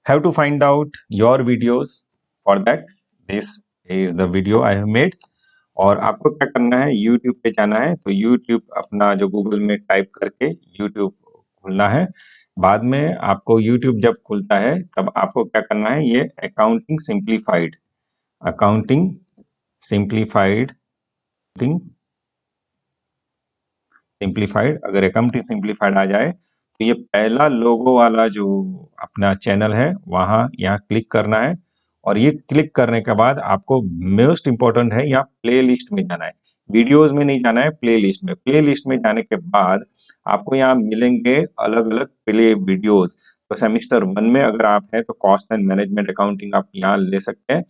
have to find out your videos. For that, this is the video I have made. और आपको क्या करना है, YouTube पे जाना है तो YouTube अपना जो गूगल में टाइप करके YouTube खुलना है। बाद में आपको YouTube जब खुलता है तब आपको क्या करना है, ये अकाउंटिंग सिंप्लीफाइड अगर अकाउंटिंग सिंप्लीफाइड आ जाए तो ये पहला लोगो वाला जो अपना चैनल है वहाँ यहाँ क्लिक करना है। और ये क्लिक करने के बाद आपको मोस्ट इम्पोर्टेंट है, यहाँ प्ले लिस्ट में जाना है, वीडियोज में नहीं जाना है, प्ले लिस्ट में। प्ले लिस्ट में जाने के बाद आपको यहाँ मिलेंगे अलग अलग प्ले वीडियोज। तो सेमिस्टर 1 में अगर आप हैं तो कॉस्ट एंड मैनेजमेंट अकाउंटिंग आप यहाँ ले सकते हैं।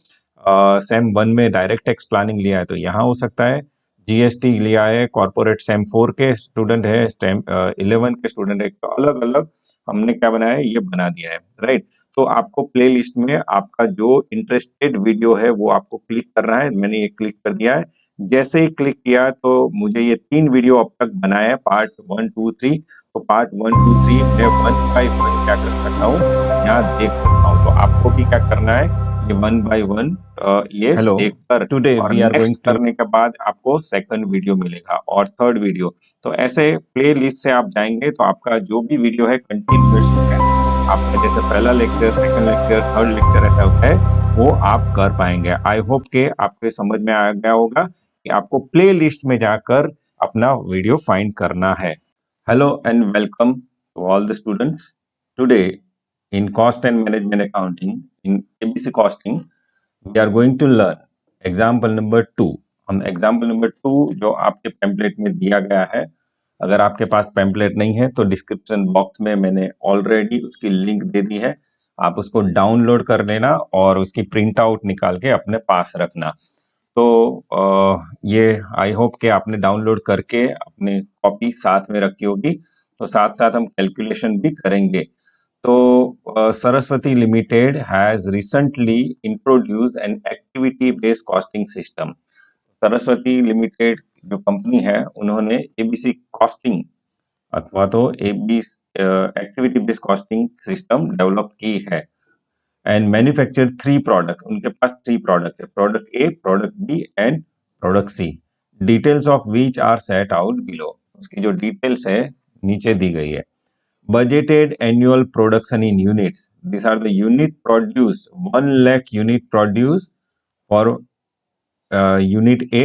सेम 1 में डायरेक्ट टैक्स प्लानिंग लिया है तो यहाँ हो सकता है। जीएसटी लिया है, कॉर्पोरेट सेम 4 के स्टूडेंट है, स्टेम 11 के स्टूडेंट है, तो अलग अलग हमने क्या बनाया है, ये बना दिया है, राइट। तो आपको प्ले लिस्ट में आपका जो इंटरेस्टेड वीडियो है वो आपको क्लिक करना है। मैंने ये क्लिक कर दिया है। जैसे ही क्लिक किया तो मुझे ये 3 वीडियो अब तक बनाया है, पार्ट 1, 2, 3। तो पार्ट 1, 2, 3 मैं 1 बाय 1 क्या कर सकता हूँ, यहाँ देख सकता हूँ। तो आपको भी क्या करना है, ये 1 बाय 1 ये देखकर Today और we are going next to करने के बाद आपको सेकंड वीडियो मिलेगा और थर्ड वीडियो। तो ऐसे प्ले लिस्ट से आप जाएंगे तो आपका जो भी वीडियो है कंटिन्यूअस है, आपका जैसे पहला lecture, second lecture, third lecture ऐसा होता है वो आप कर पाएंगे। आई होप के आपके समझ में आ गया होगा कि आपको प्ले लिस्ट में जाकर अपना वीडियो फाइंड करना है। Hello and welcome to all the students. Today in cost and management accounting in ABC costing we are going to learn example number 2। हम एग्जाम्पल नंबर 2 जो आपके पैम्पलेट में दिया गया है, अगर आपके पास पैम्पलेट नहीं है तो डिस्क्रिप्शन बॉक्स में मैंने ऑलरेडी उसकी लिंक दे दी है, आप उसको डाउनलोड कर लेना और उसकी प्रिंट आउट निकाल के अपने पास रखना। तो ये आई होप कि आपने डाउनलोड करके अपनी कॉपी साथ में रखी होगी, तो साथ साथ हम कैलकुलेशन भी करेंगे। तो Saraswati limited has recently introduce an activity based costing system. Saraswati limited जो कंपनी है उन्होंने एबीसी कॉस्टिंग अथवा तो ABC activity based costing system develop की है एंड मैन्युफैक्चर 3 प्रोडक्ट। उनके पास 3 प्रोडक्ट है, product A, product B and product C. Details of which are set out below. उसकी जो डिटेल्स है नीचे दी गई है। Budgeted annual production in units. These are the unit produced. 1 lakh unit produced for unit A.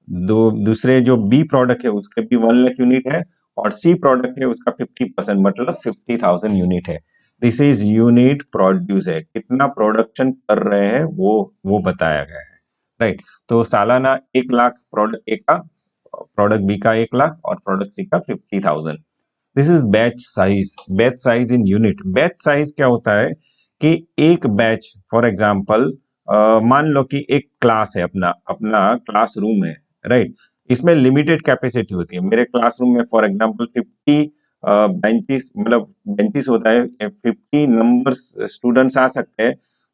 दूसरे जो B product है उसके भी 1 लाख यूनिट है और C प्रोडक्ट है उसका 50% मतलब 50,000 यूनिट है। दिस इज यूनिट प्रोड्यूस है, कितना प्रोडक्शन कर रहे हैं वो बताया गया है, राइट। तो सालाना 1 लाख प्रोडक्ट ए का, प्रोडक्ट बी का 1 लाख और प्रोडक्ट सी का 50,000। This is batch size in unit. Batch size क्या होता है कि एक बैच, फॉर एग्जांपल मान लो कि एक क्लास है, अपना अपना क्लासरूम है, राइट। इसमें लिमिटेड कैपेसिटी होती है। मेरे क्लासरूम में फॉर एग्जांपल 50 बेंचेस, मतलब बेंचेस होता है, 50 नंबर्स स्टूडेंट्स आ सकते हैं।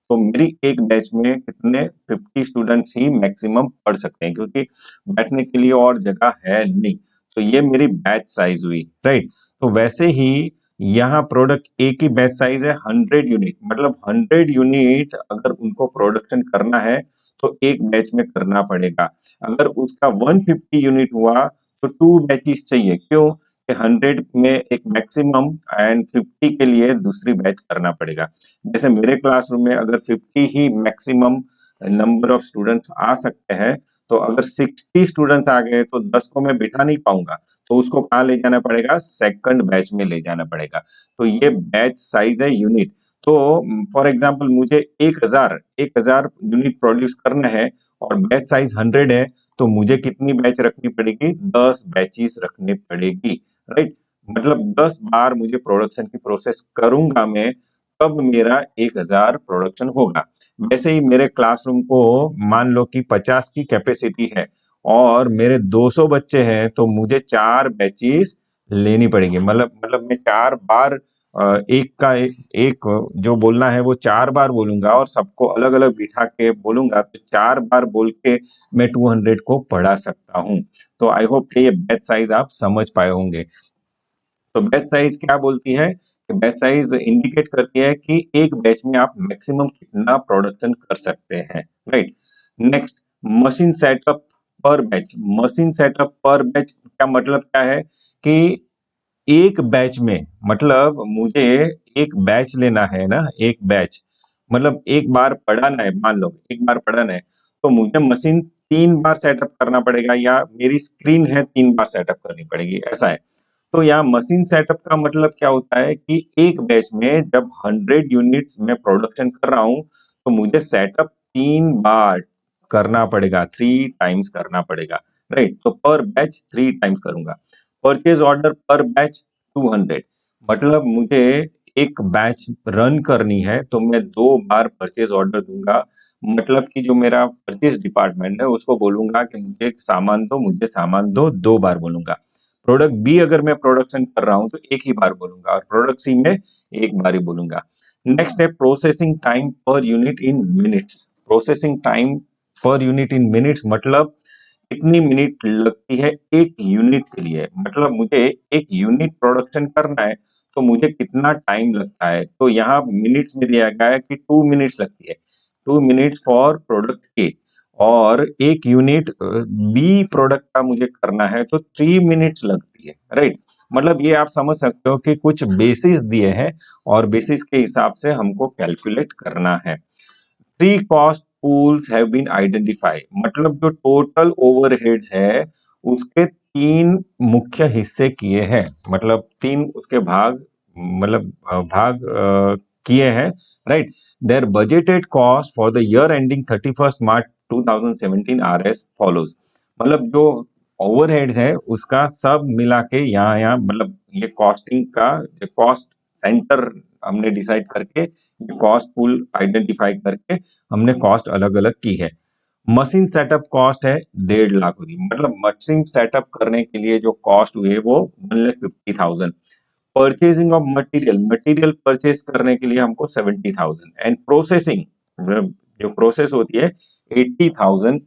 तो मेरी एक बैच में कितने 50 स्टूडेंट्स ही मैक्सिमम पढ़ सकते हैं, क्योंकि बैठने के लिए और जगह है नहीं। तो ये मेरी बैच साइज हुई, राइट। तो वैसे ही यहाँ प्रोडक्ट ए की बैच साइज है 100 यूनिट, मतलब 100 यूनिट अगर उनको प्रोडक्शन करना है तो एक बैच में करना पड़ेगा। अगर उसका 150 यूनिट हुआ तो 2 बैचेस चाहिए। क्यों? कि 100 में एक मैक्सिमम एंड 50 के लिए दूसरी बैच करना पड़ेगा। जैसे मेरे क्लासरूम में अगर 50 ही मैक्सिमम नंबर ऑफ स्टूडेंट्स आ सकते हैं, तो अगर 60 स्टूडेंट्स आ गए तो 10 को मैं बिठा नहीं पाऊंगा, तो उसको कहाँ ले जाना पड़ेगा, सेकंड बैच में ले जाना पड़ेगा। तो ये बैच साइज है यूनिट। तो फॉर एग्जांपल मुझे 1000 यूनिट प्रोड्यूस करना है और बैच साइज 100 है, तो मुझे कितनी बैच रखनी पड़ेगी, 10 बैचेस रखनी पड़ेगी, राइट। मतलब 10 बार मुझे प्रोडक्शन की प्रोसेस करूंगा मैं, तब मेरा 1000 प्रोडक्शन होगा। वैसे ही मेरे क्लासरूम को मान लो कि 50 की कैपेसिटी है और मेरे 200 बच्चे हैं, तो मुझे 4 बैचेस लेनी पड़ेगी। मतलब मैं 4 बार एक जो बोलना है वो 4 बार बोलूंगा और सबको अलग अलग बिठा के बोलूंगा, तो 4 बार बोल के मैं 200 को पढ़ा सकता हूँ। तो आई होप कि ये बैच साइज आप समझ पाए होंगे। तो बैच साइज क्या बोलती है बैच साइज इंडिकेट करती है कि एक बैच में आप मैक्सिमम कितना प्रोडक्शन कर सकते हैं, राइट। नेक्स्ट, मशीन सेटअप पर बैच। मशीन सेटअप पर बैच का मतलब क्या है कि एक बैच में, मतलब मुझे एक बैच लेना है ना, एक बैच मतलब एक बार पढ़ाना है, मान लो एक बार पढ़ाना है तो मुझे मशीन 3 बार सेटअप करना पड़ेगा, या मेरी स्क्रीन है 3 बार सेटअप करनी पड़ेगी, ऐसा है। तो यहाँ मशीन सेटअप का मतलब क्या होता है कि एक बैच में जब 100 यूनिट्स में प्रोडक्शन कर रहा हूं तो मुझे सेटअप 3 बार करना पड़ेगा, 3 टाइम्स करना पड़ेगा, राइट। तो पर बैच 3 टाइम्स करूंगा। परचेज ऑर्डर पर बैच 200, मतलब मुझे एक बैच रन करनी है तो मैं 2 बार परचेज ऑर्डर दूंगा, मतलब कि जो मेरा परचेज डिपार्टमेंट है उसको बोलूंगा कि मुझे सामान दो, मुझे सामान दो, 2 बार बोलूंगा। प्रोडक्ट बी अगर मैं प्रोडक्शन कर रहा हूं तो एक ही बार बोलूंगा, और प्रोडक्ट सी में एक बार ही बोलूंगा। नेक्स्ट है processing time per unit in minutes. Processing time per unit in minutes मतलब कितनी मिनट लगती है एक यूनिट के लिए, मतलब मुझे एक यूनिट प्रोडक्शन करना है तो मुझे कितना टाइम लगता है। तो यहाँ मिनट्स में दिया गया है कि 2 मिनट्स लगती है, 2 मिनट्स फॉर प्रोडक्ट ए। और एक यूनिट बी प्रोडक्ट का मुझे करना है तो 3 मिनट्स लगती है, राइट। मतलब ये आप समझ सकते हो कि कुछ बेसिस दिए हैं और बेसिस के हिसाब से हमको कैलकुलेट करना है। 3 cost pools have been identify, मतलब जो टोटल ओवरहेड्स है उसके 3 मुख्य हिस्से किए हैं, मतलब 3 उसके भाग, मतलब भाग किए हैं, right. There budgeted cost for the year ending 31 March 2017 are as follows, मतलब जो ओवरहेड्स है उसका सब मिला के यहाँ मतलब ये कॉस्टिंग का कॉस्ट सेंटर हमने डिसाइड करके, कॉस्ट पूल आइडेंटिफाई करके हमने कॉस्ट अलग अलग की है। मशीन सेटअप कॉस्ट है 1.5 लाख हुई, मतलब मशीन सेटअप करने के लिए जो कॉस्ट हुई है वो 1,50,000। Purchasing of material, material purchase करने के लिए हमको 70,000, एंड प्रोसेसिंग जो प्रोसेस होती है 80,000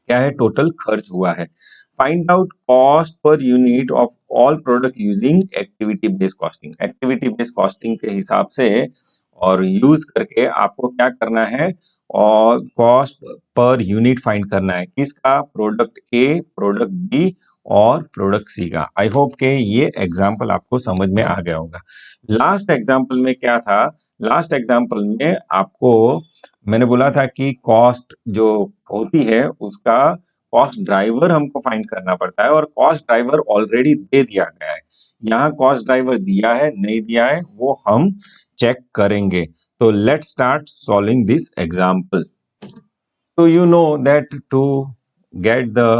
क्या है टोटल खर्च हुआ है। Find out cost per unit of all product using activity based costing. Activity based costing के हिसाब से और यूज करके आपको क्या करना है, और कॉस्ट पर यूनिट फाइंड करना है, किसका, प्रोडक्ट ए, प्रोडक्ट बी और प्रोडक्ट सी का। आई होप के ये एग्जाम्पल आपको समझ में आ गया होगा। लास्ट एग्जाम्पल में क्या था, लास्ट एग्जाम्पल में आपको मैंने बोला था कि कॉस्ट जो होती है उसका कॉस्ट ड्राइवर हमको फाइंड करना पड़ता है, और कॉस्ट ड्राइवर ऑलरेडी दे दिया गया है। यहाँ कॉस्ट ड्राइवर दिया है नहीं दिया है वो हम चेक करेंगे। तो let's start solving this example. So you know that to get the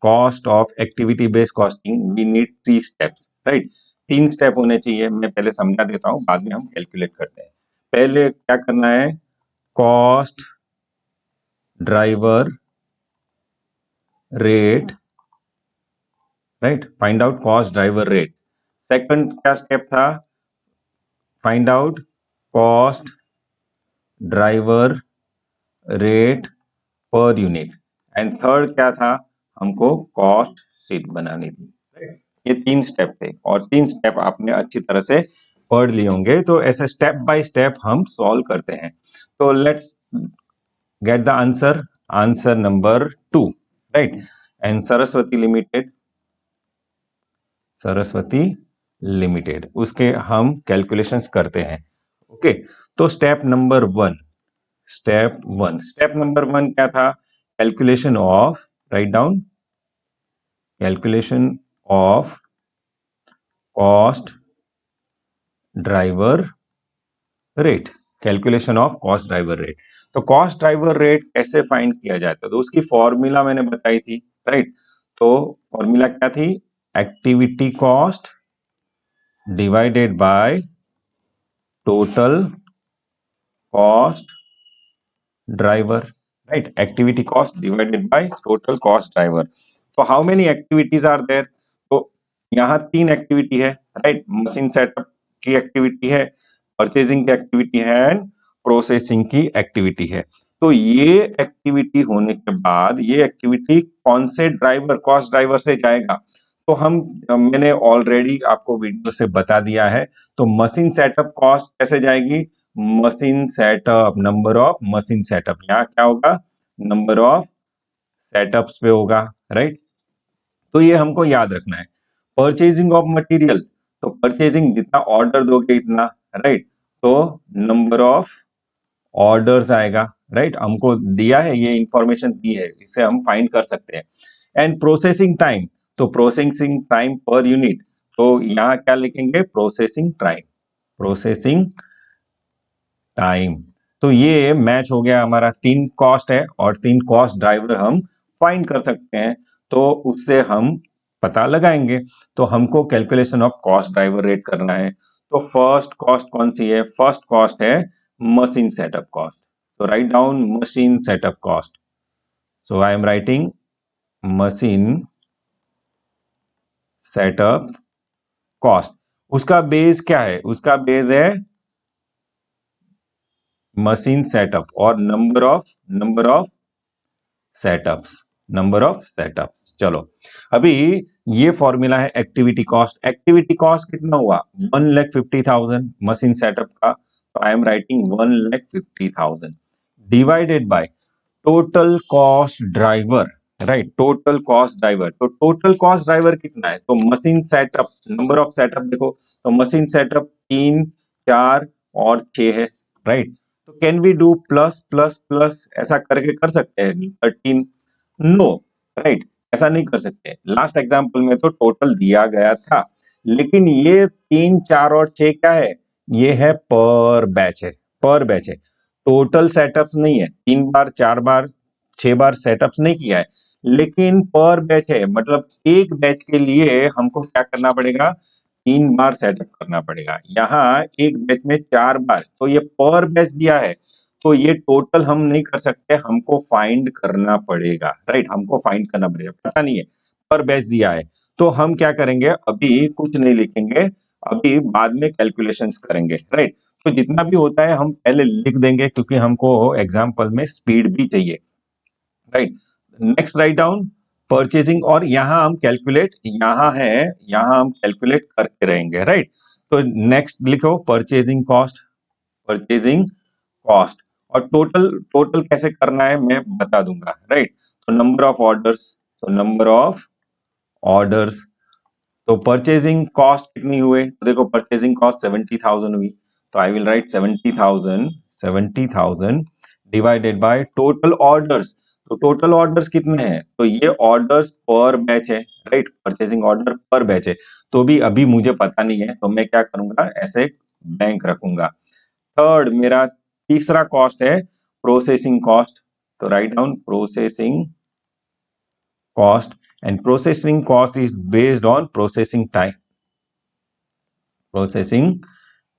cost of activity based costing we need 3 steps, right? 3 step होने चाहिए, मैं पहले समझा देता हूँ बाद में हम कैलकुलेट करते हैं। पहले क्या करना है, cost driver rate, right, find out cost driver rate. Second क्या स्टेप था, find out cost driver rate per unit, and third क्या था, हमको कॉस्ट शीट बनानी थी। ये 3 स्टेप थे और 3 स्टेप आपने अच्छी तरह से पढ़ लिए होंगे, तो ऐसे स्टेप बाय स्टेप हम सॉल्व करते हैं। तो let's get the answer, answer number 2, right. And Saraswati limited, Saraswati limited, उसके हम कैलकुलेशंस करते हैं। ओके, तो स्टेप नंबर 1, स्टेप नंबर 1 क्या था, calculation of, right down, calculation of cost driver rate, calculation of cost driver rate. तो कॉस्ट ड्राइवर रेट कैसे find किया जाता है, तो उसकी फॉर्मूला मैंने बताई थी, राइट। तो फॉर्मूला क्या थी, activity cost divided by total cost driver, right, activity cost divided by total cost driver. तो how many activities are there, तो यहाँ 3 एक्टिविटी है, राइट। मशीन सेटअप की एक्टिविटी है, परचेजिंग की एक्टिविटी है एंड प्रोसेसिंग की एक्टिविटी है। तो ये एक्टिविटी होने के बाद ये एक्टिविटी कौन से ड्राइवर, कॉस्ट ड्राइवर से जाएगा, तो हम मैंने ऑलरेडी आपको वीडियो से बता दिया है। तो मशीन सेटअप कॉस्ट कैसे जाएगी, machine setup, number of machine setup, यहाँ क्या होगा, नंबर ऑफ सेटअप्स पे होगा, राइट। तो ये हमको याद रखना है। परचेजिंग ऑफ मटेरियल, तो परचेजिंग जितना ऑर्डर दोगे इतना, राइट। तो नंबर ऑफ ऑर्डर्स आएगा, राइट। हमको दिया है, ये इंफॉर्मेशन दी है, इससे हम फाइंड कर सकते हैं। एंड प्रोसेसिंग टाइम, तो प्रोसेसिंग टाइम पर यूनिट, तो यहाँ क्या लिखेंगे, प्रोसेसिंग टाइम, प्रोसेसिंग टाइम। तो ये मैच हो गया, हमारा तीन कॉस्ट है और तीन कॉस्ट ड्राइवर हम फाइंड कर सकते हैं, तो उससे हम पता लगाएंगे। तो हमको calculation of cost driver rate करना है। तो फर्स्ट कॉस्ट कौन सी है, फर्स्ट कॉस्ट है मशीन सेटअप कॉस्ट। तो write down machine setup cost. So I am writing machine setup cost. उसका बेस क्या है, उसका बेस है मशीन सेटअप और number of setups, number of setups. चलो, अभी ये फॉर्मूला है एक्टिविटी कॉस्ट। एक्टिविटी कॉस्ट कितना हुआ, 1,50,000 मशीन सेटअप का, तो I am writing 1,50,000 divided by total cost driver, right. Total cost driver, तो टोटल कॉस्ट ड्राइवर कितना है, तो machine setup, number of setup देखो, तो मशीन सेटअप 3, 4 और 6 है, राइट। तो can we do plus plus plus, ऐसा करके कर सकते हैं 13, नो, राइट, ऐसा नहीं कर सकते। लास्ट एग्जांपल में तो टोटल दिया गया था, लेकिन ये 3, 4 और 6 क्या है, ये है पर बैच है, पर बैच है, टोटल सेटअप्स नहीं है, 3 बार 4 बार 6 बार सेटअप्स नहीं किया है, लेकिन पर बैच है, मतलब एक बैच के लिए हमको क्या करना पड़ेगा, 3 बार सेटअप करना पड़ेगा। यहाँ एक बैच में 4 बार, तो ये पर बैच दिया है, तो ये टोटल हम नहीं कर सकते, हमको फाइंड करना पड़ेगा, राइट, हमको फाइंड करना पड़ेगा, पता नहीं है, पर बैच दिया है। तो हम क्या करेंगे, अभी कुछ नहीं लिखेंगे, अभी बाद में कैलकुलेशंस करेंगे, राइट। तो जितना भी होता है हम पहले लिख देंगे, क्योंकि हमको एग्जाम्पल में स्पीड भी चाहिए, right. Next write down purchasing, और यहाँ हम कैलकुलेट, यहाँ है, यहाँ हम कैलकुलेट करके रहेंगे, राइट। तो नेक्स्ट लिखो परचेजिंग कॉस्ट, परचेजिंग कॉस्ट, और टोटल, टोटल कैसे करना है मैं बता दूंगा, राइट। तो नंबर ऑफ ऑर्डर्स, तो नंबर ऑफ ऑर्डर्स, तो परचेजिंग कॉस्ट कितनी हुए, तो देखो परचेजिंग कॉस्ट 70,000 हुई, तो I will write 70,000 divided by total orders. तो टोटल ऑर्डर्स कितने हैं, तो ये ऑर्डर्स पर बैच है, राइट, परचेजिंग ऑर्डर पर बैच है, तो भी अभी मुझे पता नहीं है, तो मैं क्या करूंगा, ऐसे बैंक रखूंगा। थर्ड, मेरा तीसरा कॉस्ट है प्रोसेसिंग कॉस्ट, तो write down processing cost, and processing cost is based on processing time, processing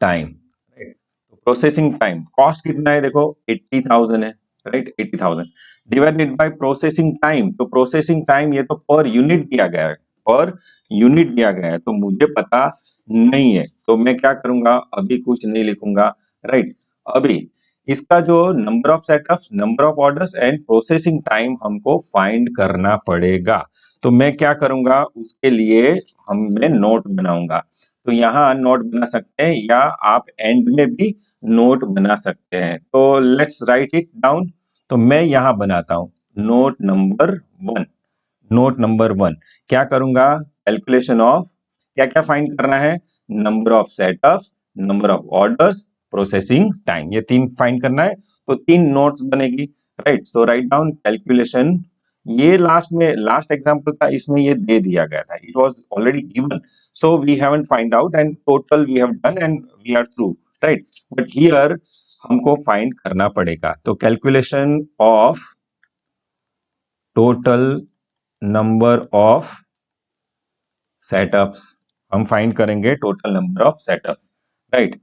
time, right? तो प्रोसेसिंग टाइम कॉस्ट कितना है, देखो 80,000 है, right, 80,000 divided bye processing time, तो प्रोसेसिंग टाइम ये तो पर यूनिट दिया गया है, पर यूनिट दिया गया है, तो मुझे पता नहीं है, तो मैं क्या करूंगा, अभी कुछ नहीं लिखूंगा, राइट। अभी इसका जो number of setups, number of orders and processing time हमको फाइंड करना पड़ेगा। तो मैं क्या करूंगा, उसके लिए मैं नोट बनाऊंगा। तो यहाँ नोट बना सकते हैं, या आप एंड में भी नोट बना सकते हैं, तो लेट्स राइट इट डाउन। तो मैं यहाँ बनाता हूँ नोट नंबर 1। नोट नंबर 1 क्या करूंगा, कैलकुलेशन ऑफ, क्या क्या फाइंड करना है, number of setups, number of orders, processing time, ये तीन फाइंड करना है, तो तीन नोट्स बनेगी, right. So write down calculation, ये लास्ट में, लास्ट एग्जांपल था, इसमें ये दे दिया गया था, it was already given, so we haven't find out and total we have done and we are through, right. But here हमको फाइंड करना पड़ेगा, तो calculation of total number of setups, हम फाइंड करेंगे total number of setups, right.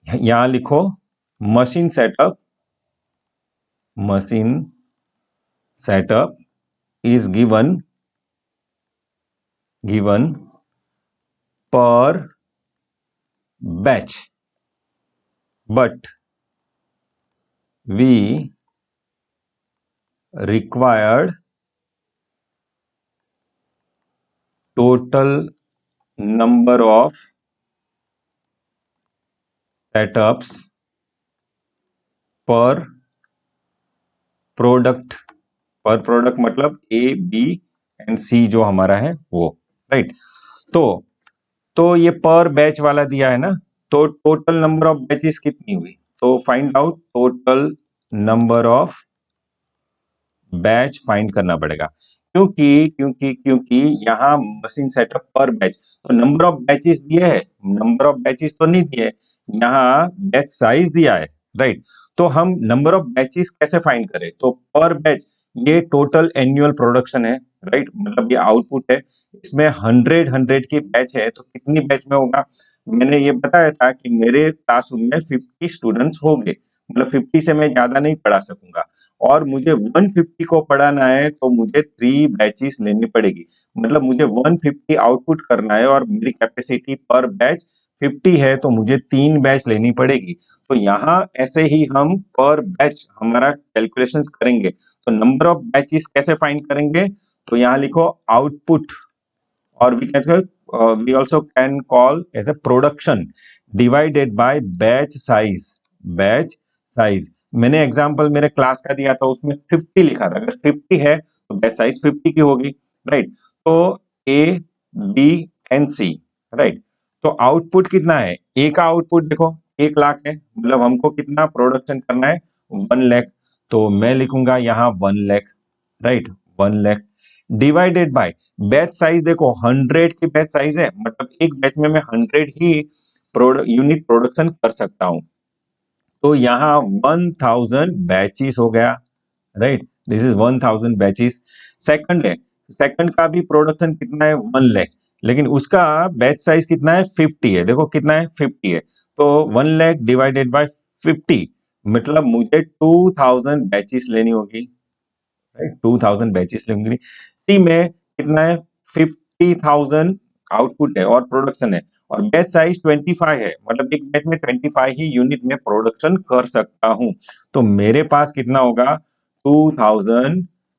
यहां लिखो machine setup, machine setup is given per batch, but we required total number of setups पर product, पर प्रोडक्ट मतलब ए बी एंड सी जो हमारा है वो, राइट। तो ये पर बैच वाला दिया है ना, तो टोटल नंबर ऑफ बैचेस कितनी हुई, तो find out total number of batch find करना पड़ेगा, क्योंकि क्योंकि क्योंकि यहाँ मशीन सेटअप पर बैच, तो नंबर ऑफ बैचेस दिए है, नंबर ऑफ बैचेस तो नहीं दिए, यहाँ बैच साइज दिया है, राइट। तो हम नंबर ऑफ बैचेस कैसे फाइंड करें, तो पर बैच ये टोटल एनुअल प्रोडक्शन है, राइट, मतलब ये आउटपुट है, इसमें 100 की बैच है, तो कितनी बैच में होगा, मैंने ये बताया था कि मेरे क्लासरूम में 50 स्टूडेंट्स होंगे, मतलब 50 से मैं ज्यादा नहीं पढ़ा सकूंगा, और मुझे 150 को पढ़ाना है तो मुझे 3 बैचेस लेनी पड़ेगी, मतलब मुझे 150 आउटपुट करना है और मेरी कैपेसिटी पर बैच 50 है, तो मुझे 3 बैच लेनी पड़ेगी। तो यहाँ ऐसे ही हम पर बैच हमारा कैलकुलेशंस करेंगे, तो नंबर ऑफ बैचेस कैसे फाइंड करेंगे, तो यहाँ लिखो आउटपुट, और we also can call as a production divided by batch size, batch size। मैंने एग्जांपल मेरे क्लास का दिया था, उसमें 50 लिखा था, अगर 50 है तो बैच साइज 50 की होगी, राइट। तो A B and C, right. तो आउटपुट कितना है, ए का आउटपुट देखो 1 लाख है, मतलब हमको कितना प्रोडक्शन करना है 1 लाख, तो मैं लिखूंगा यहाँ 1 lakh, right, 1 lakh divided by batch size, देखो 100 की बैच साइज है, मतलब एक बैच में मैं 100 ही यूनिट प्रोडक्शन कर सकता हूं, तो यहाँ 1000 बैचेस हो गया, right, this is 1000 batches. Second है, सेकंड का भी प्रोडक्शन कितना है 1 लाख, लेकिन उसका बैच साइज कितना है 50 है, देखो कितना है 50 है, तो 1 लाख डिवाइडेड बाय 50, मतलब मुझे 2000 बैचेस लेनी होगी, राइट, 2000 बैचेस लेंगे। सी में कितना है 50,000 आउटपुट है और प्रोडक्शन है, और बैच साइज 25 है, मतलब एक बैच में 25 ही यूनिट में प्रोडक्शन कर सकता हूं, तो मेरे पास कितना होगा 2000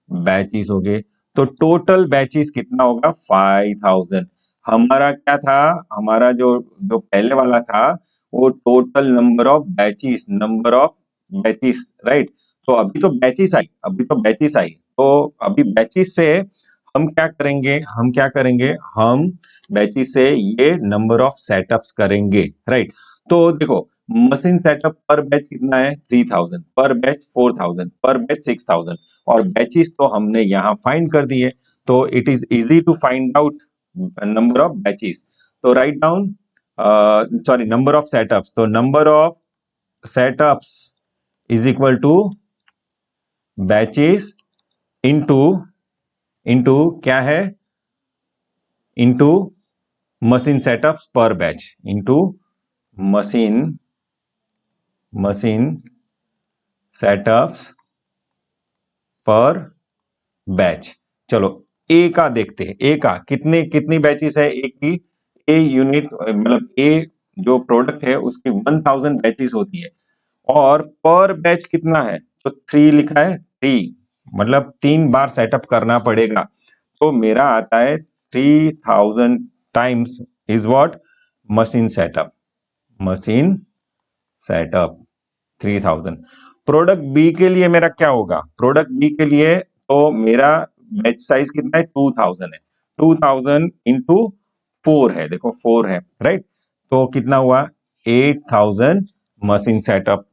बैचेस हो गए, तो टोटल बैचेस कितना होगा 5000। हमारा क्या था, हमारा जो जो पहले वाला था वो total number of batches, number of batches, right. तो अभी तो बैचेस आई, अभी तो बैचेस आई, तो अभी बैचेस से हम क्या करेंगे, हम क्या करेंगे, हम बैचेस से ये नंबर ऑफ सेटअप्स करेंगे, राइट। तो देखो मशीन सेटअप पर बैच कितना है 3000, पर बैच 4000, पर बैच 6000, और बैचेस तो हमने यहाँ फाइंड कर दिए, तो it is easy to find out number of batches. तो write down, sorry, number of setups, तो number of setups is equal to batches into, into क्या है, into machine setups per batch, into machine, machine setups per batch. चलो A का देखते हैं, ए का कितने कितनी बैचेस है, ए की, ए यूनिट मतलब ए जो प्रोडक्ट है उसकी 1000 बैचेस होती है, और पर बैच कितना है, तो 3 लिखा है, 3 मतलब 3 बार सेटअप करना पड़ेगा, तो मेरा आता है 3000 times is what, machine setup, machine setup 3000। Product B के लिए मेरा क्या होगा, प्रोडक्ट बी के लिए तो मेरा बैच साइज कितना है 2000 है, 2000 इंटू 4 है, देखो 4 है, राइट, तो कितना हुआ 8000 मशीन सेटअप।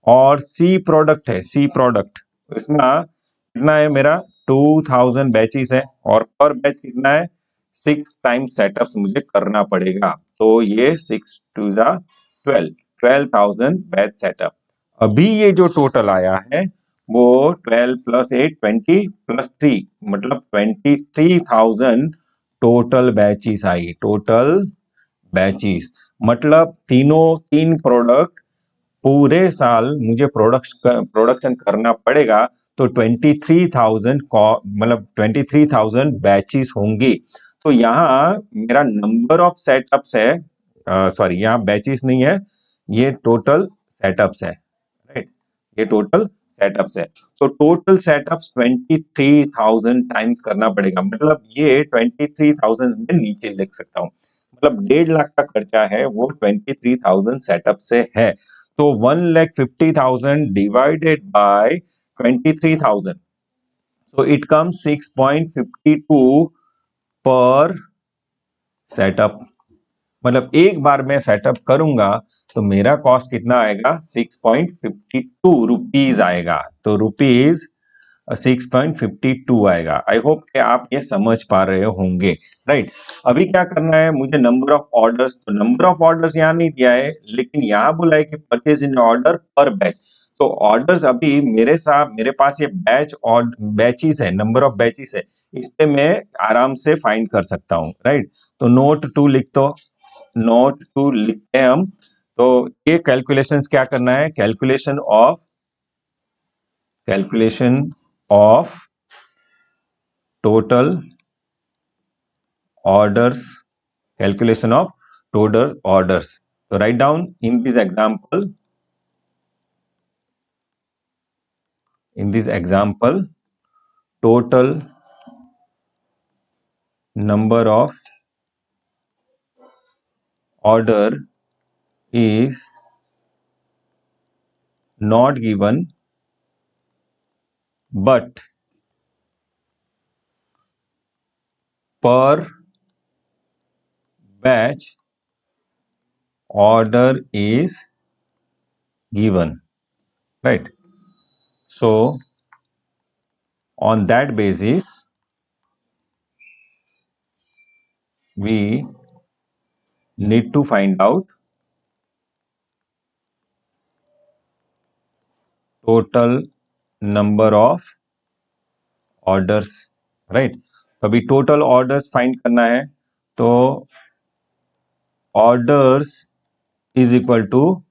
और सी प्रोडक्ट है, सी प्रोडक्ट, इसमें कितना है मेरा 2000 बैचेस है, और पर बैच कितना है 6 टाइम सेटअप्स मुझे करना पड़ेगा, तो ये 6 टू जा 12, 12,000 बैच सेटअप। अभी ये जो टोटल आया है वो 12 प्लस 8 20 प्लस 3, मतलब 23,000 टोटल बैचेस आई, टोटल बैचेस, मतलब तीन प्रोडक्ट पूरे साल मुझे प्रोडक्शन करना पड़ेगा, तो 23,000 मतलब 23,000 बैचेस होंगी, तो यहाँ मेरा नंबर ऑफ सेटअप्स है, सॉरी यहाँ बैचेस नहीं है, ये टोटल सेटअप्स है, राइट, ये टोटल सेटअप्स है, तो टोटल सेटअप्स 23,000 टाइम्स करना पड़ेगा। मतलब ये 23,000 में नीचे लिख सकता हूँ, मतलब 1.5 लाख का खर्चा है वो 23,000 सेटअप से है। तो 1,50,000 divided by 23,000, so it comes 6.52 पर सेटअप। मतलब एक बार मैं सेटअप करूंगा तो मेरा कॉस्ट कितना आएगा, 6.52 रुपीज आएगा। तो रुपीज 6.52 आएगा। आई होप कि आप ये समझ पा रहे होंगे, राइट। अभी क्या करना है मुझे, नंबर ऑफ ऑर्डर्स, तो नंबर ऑफ ऑर्डर्स यहाँ नहीं दिया है, लेकिन यहाँ बोला है कि परचेज इन ऑर्डर पर बैच। तो ऑर्डर्स अभी मेरे पास ये बैच और बैचेस है, नंबर ऑफ बैचेस है, इस पे मैं आराम से फाइंड कर सकता हूँ, राइट। तो नोट टू लिख दो, नोट टू लिखते हैं हम। तो ये कैलकुलेशंस क्या करना है, calculation of total orders, calculation of total orders. So write down in this example total number of order is not given, but per batch order is given, right? So on that basis we need to find out total number of orders, right. तो अभी total orders find करना है, तो orders is equal to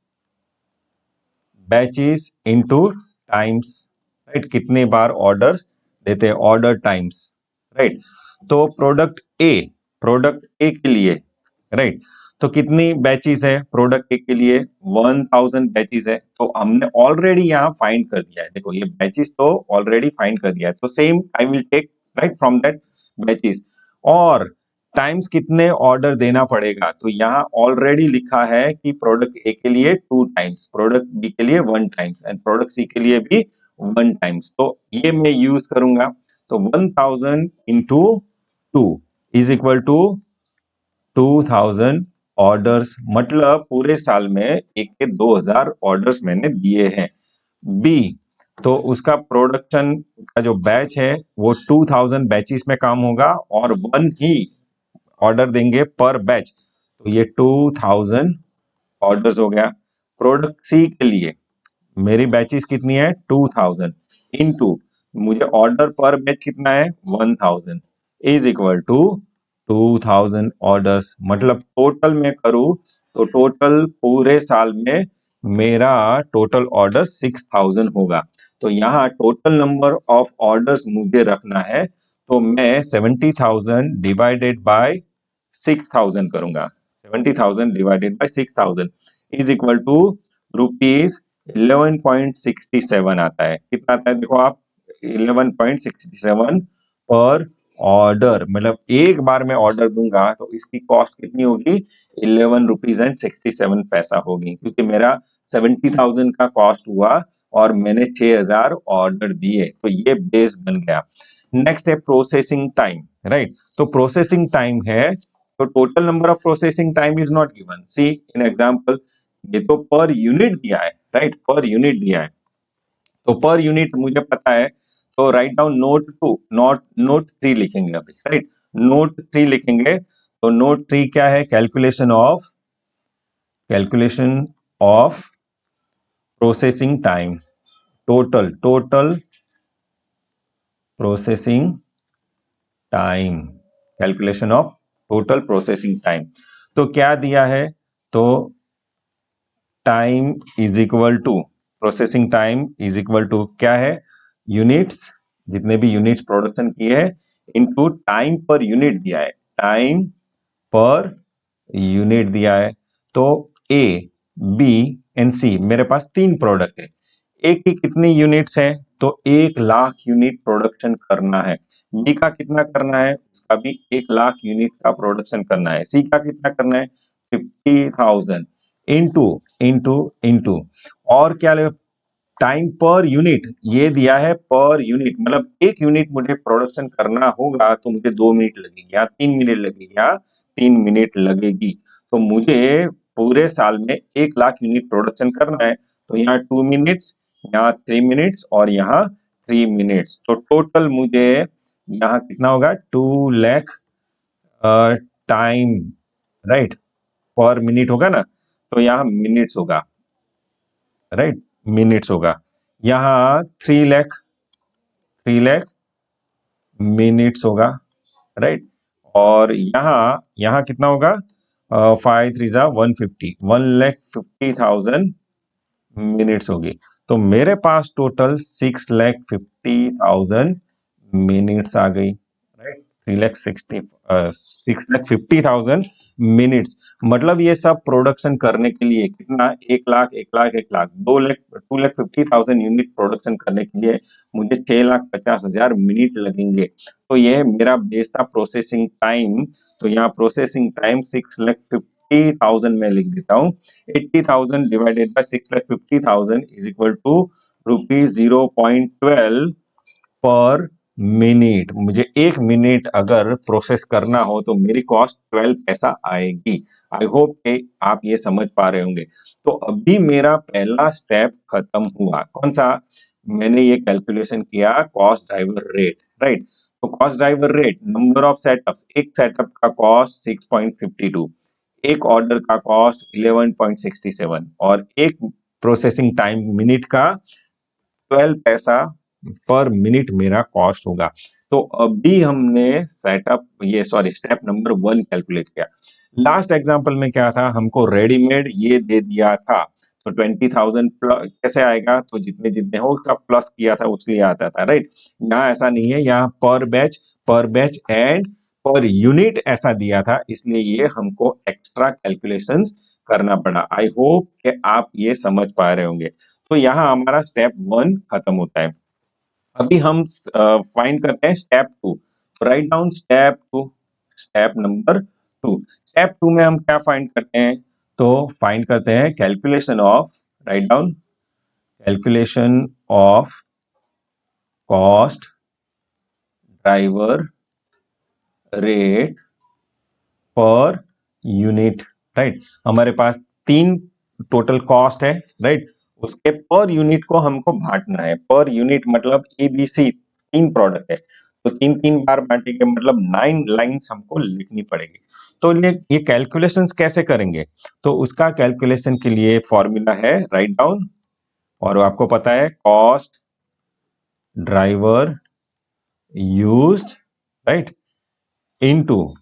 batches into times, right. कितने बार orders देते हैं, order times, right. तो product ए के लिए, राइट, तो कितनी बैचेस है प्रोडक्ट ए के लिए, 1000 बैचेस है। तो हमने ऑलरेडी यहाँ फाइंड कर दिया है, देखो ये बैचेस तो ऑलरेडी फाइंड कर दिया है, तो same I will take right from that batches. और टाइम्स कितने ऑर्डर देना पड़ेगा, तो यहाँ ऑलरेडी लिखा है कि प्रोडक्ट ए के लिए 2 टाइम्स, प्रोडक्ट बी के लिए 1 टाइम्स एंड प्रोडक्ट सी के लिए भी 1 टाइम्स। तो ये मैं यूज करूंगा, तो 1000 into 2 is equal to 2000 orders, मतलब पूरे साल में एक के 2000 ऑर्डर्स मैंने दिए हैं। बी, तो उसका प्रोडक्शन का जो बैच है वो 2000 बैचेस में काम होगा और 1 ही ऑर्डर देंगे पर बैच, तो ये 2000 ऑर्डर्स हो गया। प्रोडक्ट सी के लिए मेरी बैचेस कितनी है, 2000 इनटू मुझे ऑर्डर पर बैच कितना है, 1000 इज इक्वल टू 2000 ऑर्डर्स। मतलब टोटल में करूं तो टोटल पूरे साल में मेरा टोटल ऑर्डर 6000 होगा। तो यहाँ टोटल नंबर ऑफ ऑर्डर्स मुझे रखना है, तो मैं 70,000 डिवाइडेड बाय 6000 करूंगा। 70,000 divided by 6000 is equal to rupees 11.67 आता है। कितना आता है देखो आप, 11.67 पर ऑर्डर। मतलब एक बार मैं ऑर्डर दूंगा तो इसकी कॉस्ट कितनी होगी, 11 रुपीज एंड 67 पैसा होगी, क्योंकि मेरा 70,000 का कॉस्ट हुआ और मैंने 6000 ऑर्डर दिए, तो ये बेस बन गया। नेक्स्ट है प्रोसेसिंग टाइम, राइट। तो प्रोसेसिंग टाइम है, तो total number of processing time is not given. See in example, ये तो पर यूनिट दिया है, राइट, पर यूनिट दिया है, तो पर यूनिट मुझे पता है। तो राइट डाउन नोट 3 लिखेंगे अभी, राइट, नोट 3 लिखेंगे। तो नोट 3 क्या है, calculation of processing time, total processing time, calculation of total processing time. तो क्या दिया है, तो time is equal to, processing time is equal to क्या है, यूनिट्स, जितने भी यूनिट्स प्रोडक्शन किए हैं इनटू टाइम पर यूनिट दिया है, टाइम पर यूनिट दिया है। तो ए, बी एंड सी, मेरे पास 3 प्रोडक्ट है, ए की कितनी यूनिट्स है? तो 1,00,000 यूनिट प्रोडक्शन करना है। बी का कितना करना है? उसका भी 1,00,000 यूनिट का प्रोडक्शन करना है। सी का कितना करना है? 50,000 इंटू इंटू इंटू और क्या ले, टाइम पर यूनिट, ये दिया है पर यूनिट, मतलब एक यूनिट मुझे प्रोडक्शन करना होगा तो मुझे 2 मिनट लगेगी या 3 मिनट लगेगी या 3 मिनट लगेगी। तो मुझे पूरे साल में 1,00,000 यूनिट प्रोडक्शन करना है, तो यहाँ 2 मिनट्स, यहाँ 3 मिनट्स और यहाँ 3 मिनट्स, तो टोटल मुझे यहाँ कितना होगा? 2,00,000 टाइम, राइट, पर मिनट होगा ना, तो यहाँ मिनट्स होगा, राइट, मिनट्स होगा। यहाँ 3,00,000 मिनट्स होगा, राइट। और यहाँ यहाँ कितना होगा? 5 3 150, 1,50,000 मिनट्स होगी। तो मेरे पास टोटल 6,50,000 मिनट्स आ गई, राइट। 6,50,000 मिनट्स, मतलब ये सब प्रोडक्शन करने के लिए कितना? 1,00,000 1,00,000 1,00,000 2,50,000 यूनिट प्रोडक्शन करने के लिए मुझे 6,50,000 मिनट लगेंगे। तो ये मेरा बेस था प्रोसेसिंग टाइम। तो यहाँ प्रोसेसिंग टाइम 6,50,000 में लिख देता हूँ। 80,000 divided by 6,50,000 is equal to ₹0.12 per minute. मुझे 1 मिनट अगर प्रोसेस करना हो तो मेरी कॉस्ट 12 पैसा आएगी। आई होप कि आप ये समझ पा रहे होंगे। तो अभी मेरा पहला स्टेप खत्म हुआ। कौन सा? मैंने ये कैलकुलेशन किया कॉस्ट ड्राइवर रेट, राइट। तो cost driver rate, number of setups, एक सेटअप का कॉस्ट 6.52, एक ऑर्डर का कॉस्ट 11.67 और एक प्रोसेसिंग टाइम मिनट का 12 पैसा पर मिनट मेरा कॉस्ट होगा। तो अभी हमने सेटअप, ये सॉरी, स्टेप नंबर 1 कैलकुलेट किया। लास्ट एग्जांपल में क्या था? हमको रेडीमेड ये दे दिया था, तो 20,000 कैसे आएगा? तो जितने जितने हो उसका प्लस किया था उसलिए आता था, राइट। यहाँ ऐसा नहीं है, यहाँ पर बैच एंड पर यूनिट ऐसा दिया था, इसलिए ये हमको एक्स्ट्रा कैलकुलेशंस करना पड़ा। आई होप कि आप ये समझ पा रहे होंगे। तो यहाँ हमारा स्टेप 1 खत्म होता है। अभी हम फाइंड करते हैं step 2। Write down step 2, step number 2। Step 2 में हम क्या फाइंड करते हैं? तो फाइंड करते हैं calculation of, right down, calculation of cost driver rate per unit, right. हमारे पास 3 टोटल कॉस्ट है, राइट। उसके पर यूनिट को हमको बांटना है। पर यूनिट मतलब ABC 3 प्रोडक्ट है, तो 3 बार बांटेंगे, मतलब 9 लाइंस हमको लिखनी पड़ेगी। तो ये कैलकुलेशंस कैसे करेंगे? तो उसका कैलकुलेशन के लिए फॉर्मूला है, राइट डाउन, और आपको पता है cost driver used, right, into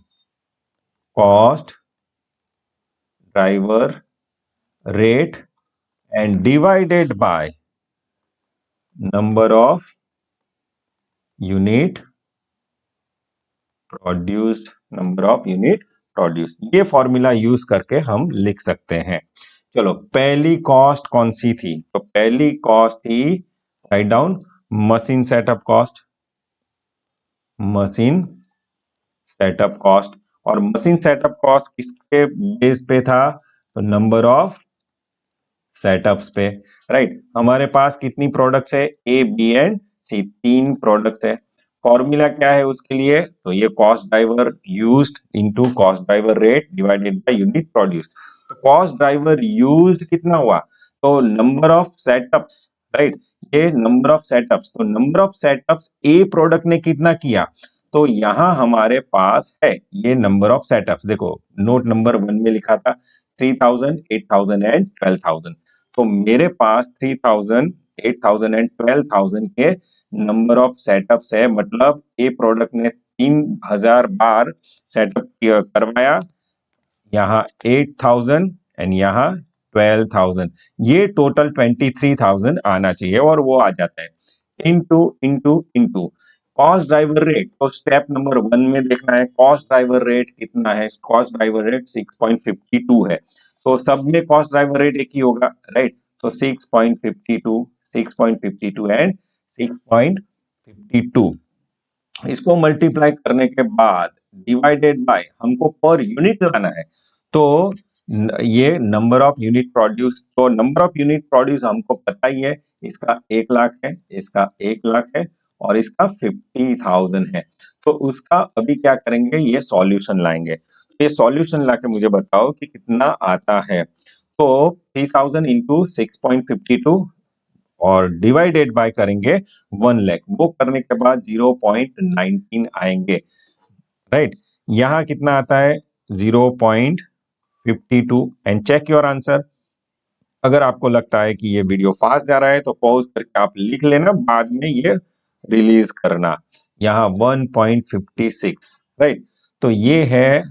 cost driver rate and divided by number of unit produced, number of unit produced। ये फॉर्मूला यूज करके हम लिख सकते हैं। चलो, पहली कॉस्ट कौन सी थी? तो पहली कॉस्ट थी, write down, machine setup cost, machine setup cost. और मशीन सेटअप कॉस्ट किसके बेस पे था? तो नंबर ऑफ सेटअप्स पे, राइट। हमारे पास कितनी प्रोडक्ट्स है? A, B and C, 3 products है। फॉर्मूला क्या है उसके लिए? तो ये cost driver used into cost driver rate divided by unit produced. तो कॉस्ट ड्राइवर यूज्ड कितना हुआ? तो नंबर ऑफ सेटअप्स, राइट, ये नंबर ऑफ सेटअप्स। तो number of setups A product ने कितना किया? तो यहां हमारे पास है ये नंबर ऑफ सेटअप्स। देखो, नोट नंबर 1 में लिखा था 3,000, 8,000 एंड 12,000। तो मेरे पास 3,000, 8,000 एंड 12,000 के नंबर ऑफ सेटअप्स है, मतलब ए प्रोडक्ट ने 3,000 बार सेटअप करवाया, यहाँ 8,000 एंड यहाँ 12,000। ये टोटल 23,000 आना चाहिए और वो आ जाता है। Into into into cost driver rate. तो स्टेप नंबर 1 में देखना है कॉस्ट ड्राइवर रेट कितना है। कॉस्ट ड्राइवर रेट 6.52 है, तो सब में कॉस्ट ड्राइवर रेट एक ही होगा, राइट। तो 6.52, 6.52 एंड 6.52। इसको मल्टीप्लाई करने के बाद डिवाइडेड बाय हमको पर यूनिट लाना है, तो ये नंबर ऑफ यूनिट प्रोड्यूस, तो नंबर ऑफ यूनिट प्रोड्यूस हमको पता ही है, इसका 1 लाख है, इसका 1 लाख है और इसका 50,000 है। तो उसका अभी क्या करेंगे, ये सॉल्यूशन लाएंगे। ये सॉल्यूशन लाके मुझे बताओ कि कितना आता है। तो 3000 इंटू 6.52 और डिवाइडेड बाय करेंगे 1 लाख, वो करने के बाद 0.19 आएंगे, राइट। यहां कितना आता है 0.52 एंड चेक योर आंसर। अगर आपको लगता है कि ये वीडियो फास्ट जा रहा है तो पॉज करके आप लिख लेना, बाद में ये रिलीज करना। यहाँ 1.56, राइट। तो ये है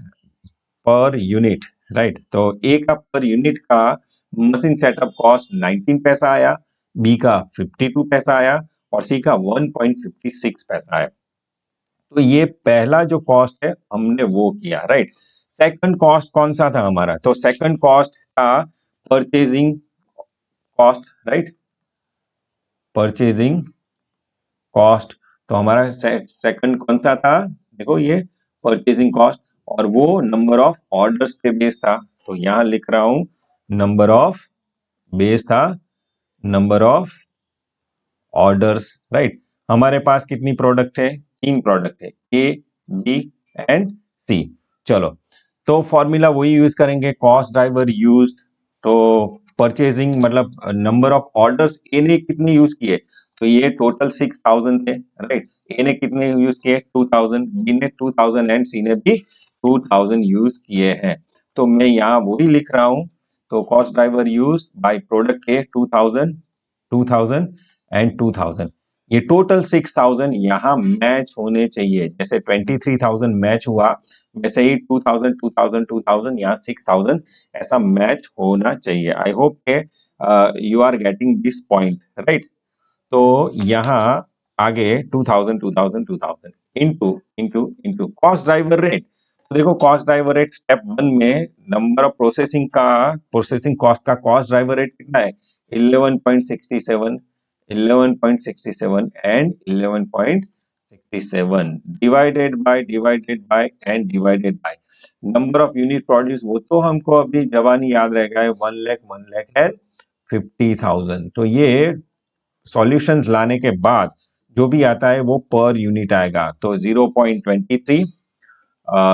पर यूनिट, राइट। तो ए का पर यूनिट का मशीन सेटअप कॉस्ट 19 पैसा आया, बी का 52 पैसा आया और सी का 1.56 पैसा आया। तो ये पहला जो कॉस्ट है हमने वो किया, राइट। सेकंड कॉस्ट कौन सा था हमारा, तो सेकंड कॉस्ट था purchasing cost, right. Purchasing cost, तो हमारा सेकंड कौन सा था, देखो ये परचेजिंग कॉस्ट, और वो नंबर ऑफ ऑर्डर्स पे बेस था। तो यहां लिख रहा हूं नंबर ऑफ बेस था, नंबर ऑफ ऑर्डर्स, राइट। हमारे पास कितनी प्रोडक्ट है, 3 प्रोडक्ट है, ए बी एंड सी। चलो, तो फॉर्मूला वही यूज करेंगे, कॉस्ट ड्राइवर यूज्ड। तो परचेजिंग मतलब नंबर ऑफ ऑर्डर्स ए ने कितने यूज किए, तो ये टोटल 6000 थे, राइट। ए ने कितने यूज किए 2000, बी ने 2000 एंड सी ने भी 2000 यूज किए हैं। तो मैं यहाँ वही लिख रहा हूं, तो cost driver use by product A 2000, 2000 and 2000, ये टोटल 6000 यहाँ मैच होने चाहिए। जैसे 23,000 मैच हुआ, वैसे ही 2000 2000 2000 यहाँ 6000 ऐसा मैच होना चाहिए। आई होप के you are getting this point, right. तो यहाँ आगे 2000 2000 2000 into into into cost driver rate. तो देखो कॉस्ट ड्राइवर रेट स्टेप 1 में नंबर ऑफ प्रोसेसिंग का, प्रोसेसिंग कॉस्ट का कॉस्ट ड्राइवर रेट कितना है 11.67, 11.67 and 11.67 divided by and divided by number of unit produce. वो तो हमको अभी जवानी याद रहेगा, 1 लाख है 50,000। तो ये सॉल्यूशन लाने के बाद जो भी आता है वो पर यूनिट आएगा। तो 0.23,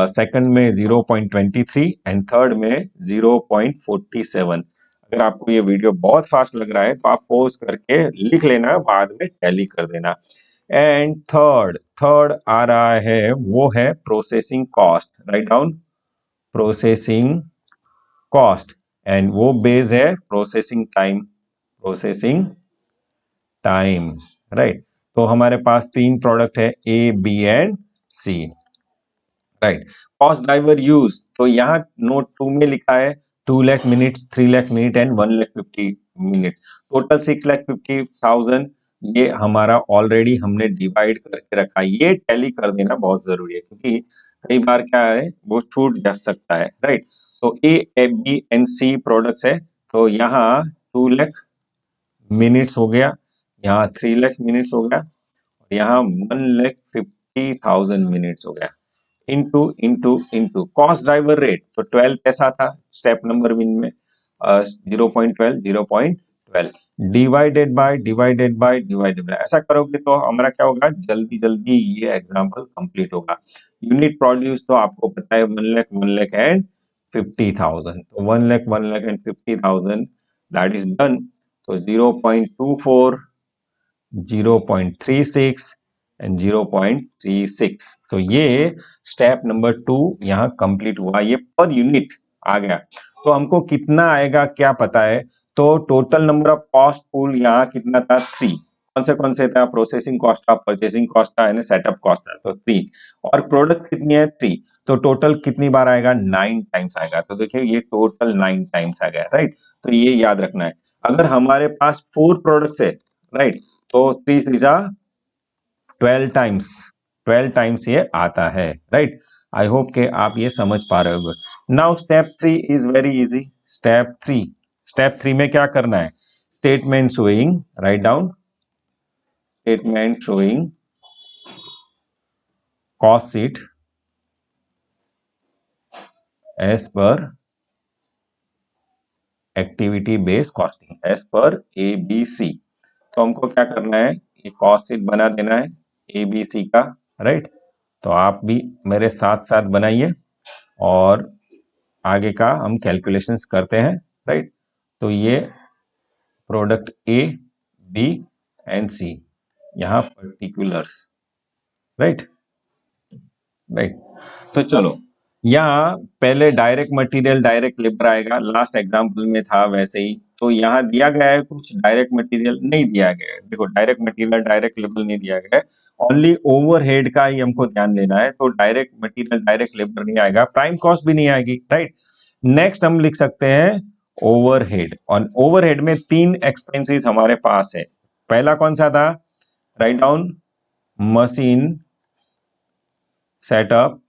सेकंड में 0.23 एंड थर्ड में 0.47। अगर आपको ये वीडियो बहुत फास्ट लग रहा है तो आप पॉज करके लिख लेना, बाद में टैली कर देना। एंड थर्ड आ रहा है वो है processing cost, write down processing cost, and वो बेस है processing time, processing time, right. तो हमारे पास 3 प्रोडक्ट है A B and C, right. Cost driver use, तो यहाँ नोट 2 में लिखा है 2 lakh minutes, 3 lakh minute and 1 lakh 50 minutes, total 6 lakh 50,000। ये हमारा ऑलरेडी हमने डिवाइड करके रखा है, ये टैली कर देना बहुत जरूरी है क्योंकि कई बार क्या है वो छूट जा सकता है, राइट। तो A B and C products है, तो यहाँ 2 लाख मिनट्स हो गया, यहाँ 3 लाख मिनट्स हो गया, यहाँ 1,50,000 मिनट्स हो गया। Into into into cost driver rate, तो 12 पैसा था स्टेप नंबर 1 में, 0.12 डिवाइडेड बाय ऐसा करोगे तो हमारा क्या होगा, जल्दी जल्दी ये एग्जांपल कंप्लीट होगा। यूनिट प्रोड्यूस तो आपको पता है 1 लाख एंड 50,000, तो 1 lakh and 50,000 that is done. तो 0.24, 0.36 एंड 0.36, तो ये स्टेप नंबर 2 यहाँ कंप्लीट हुआ, ये पर यूनिट आ गया। तो हमको कितना आएगा क्या पता है, तो total number of cost pool यहाँ कितना था 3, कौन से था, प्रोसेसिंग कॉस्ट था, परचेसिंग कॉस्ट था एंड सेटअप कॉस्ट था, तो 3, और प्रोडक्ट कितनी है 3, तो टोटल कितनी बार आएगा 9 टाइम्स आएगा। तो देखिए ये टोटल 9 टाइम्स आ गया, राइट। तो ये याद रखना है। अगर हमारे पास 4 प्रोडक्ट्स है, राइट, तो 3 3 जा 12 टाइम्स, 12 टाइम्स ये आता है, राइट। आई होप के आप ये समझ पा रहे हो। Now step 3 is very easy. Step 3 में क्या करना है, statement showing, write down statement showing cost sheet as per activity based costing as per ABC। तो हमको क्या करना है, ये कॉस्ट शीट बना देना है ABC का, राइट। तो आप भी मेरे साथ साथ बनाइए और आगे का हम कैलकुलेशंस करते हैं, राइट। तो ये product A, B and C, यहाँ पर्टिकुलर्स, राइट राइट। तो चलो, यहाँ पहले डायरेक्ट मटेरियल डायरेक्ट लेबर आएगा, लास्ट एग्जांपल में था वैसे ही। तो यहाँ दिया गया है कुछ, डायरेक्ट मटेरियल नहीं दिया गया है। देखो, डायरेक्ट मटेरियल डायरेक्ट लेबर नहीं दिया गया है, ओनली ओवरहेड का ही हमको ध्यान देना है। तो डायरेक्ट मटेरियल डायरेक्ट लेबर नहीं आएगा, प्राइम कॉस्ट भी नहीं आएगी, राइट। नेक्स्ट हम लिख सकते हैं ओवरहेड, और ओवरहेड में 3 एक्सपेंसेस हमारे पास है। पहला कौन सा था, write down machine setup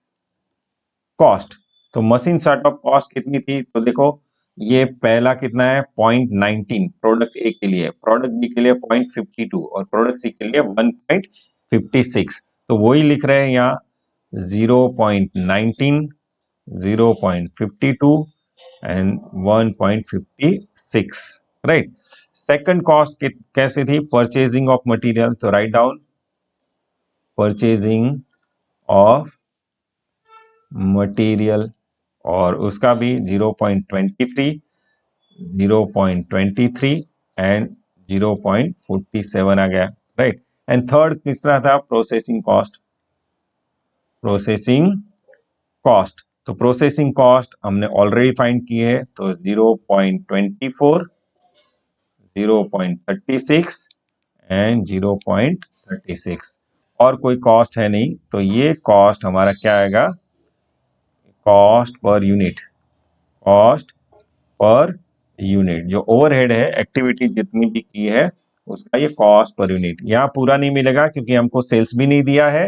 cost. तो मशीन सेटअप कॉस्ट कितनी थी, तो देखो ये पहला कितना है 0.19 प्रोडक्ट ए के लिए, प्रोडक्ट बी के लिए 0.52 और प्रोडक्ट सी के लिए 1.56। तो वही लिख रहे हैं यहाँ 0.19, 0.52 एंड 1.56, राइट। सेकंड कॉस्ट कैसे थी, परचेजिंग ऑफ मटेरियल। तो write down purchasing of material, और उसका भी 0.23, 0.23 एंड 0.47 आ गया, राइट। एंड थर्ड तीसरा था प्रोसेसिंग कॉस्ट, प्रोसेसिंग कॉस्ट। तो प्रोसेसिंग कॉस्ट हमने ऑलरेडी फाइंड की है, तो 0.24, 0.36 एंड 0.36, और कोई कॉस्ट है नहीं। तो ये कॉस्ट हमारा क्या आएगा, cost per unit, cost per unit. जो ओवरहेड है, एक्टिविटी जितनी भी की है उसका ये कॉस्ट पर यूनिट। यहाँ पूरा नहीं मिलेगा क्योंकि हमको सेल्स भी नहीं दिया है,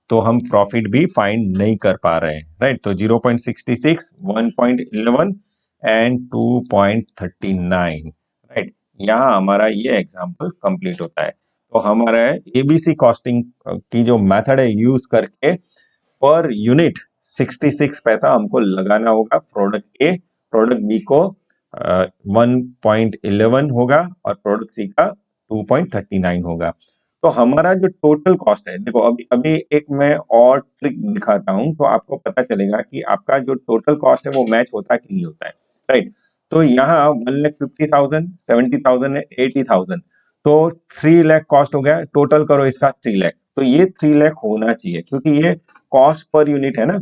तो हम प्रॉफिट भी फाइंड नहीं कर पा रहे हैं, राइट। तो 0.66, 1.11 एंड 2.39, राइट। यहाँ हमारा ये एग्जाम्पल कंप्लीट होता है। तो हमारा ABC कॉस्टिंग की जो मेथड है यूज करके पर यूनिट 66 पैसा हमको लगाना होगा प्रोडक्ट ए, प्रोडक्ट बी को 1.11 होगा और प्रोडक्ट सी का 2.39 होगा। तो हमारा जो टोटल कॉस्ट है, देखो अभी एक मैं और ट्रिक दिखाता हूं तो आपको पता चलेगा कि आपका जो टोटल कॉस्ट है वो मैच होता है कि नहीं होता है, राइट। तो यहाँ 1,50,000, 70,000 है, 80,000, तो 3 लाख कॉस्ट हो गया, टोटल करो इसका 3 लाख। तो ये 3 लाख होना चाहिए क्योंकि ये कॉस्ट पर यूनिट है ना,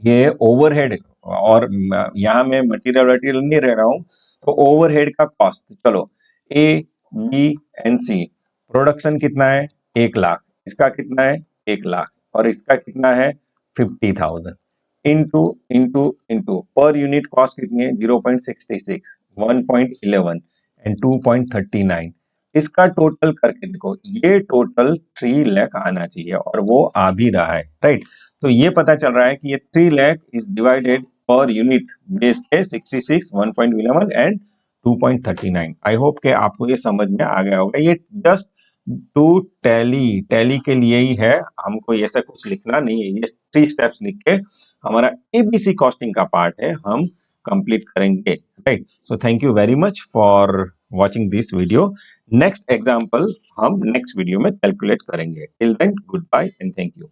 ये ओवरहेड, और यहाँ मैं मटेरियल नहीं रह रहा हूँ। तो ओवरहेड का कॉस्ट, चलो A B and C, production कितना है 1 लाख, इसका कितना है 1 लाख, और इसका कितना है 50,000, into into into per unit cost कितनी है 0.66, 1.11 एंड 2.39। इसका टोटल करके देखो, ये टोटल 3 लाख आना चाहिए और वो आ भी रहा है, राइट। तो ये पता चल रहा है कि ये 3 lakh is divided per unit based है 66, 1.11 एंड 2.39। आई होप के आपको ये समझ में आ गया होगा। ये जस्ट टू टैली के लिए ही है, हमको ऐसा कुछ लिखना नहीं है। ये 3 स्टेप्स लिख के हमारा ABC कॉस्टिंग का पार्ट है, हम कंप्लीट करेंगे, right. So thank you very much for watching this video. Next example हम नेक्स्ट वीडियो में कैलकुलेट करेंगे। Till then goodbye and thank you.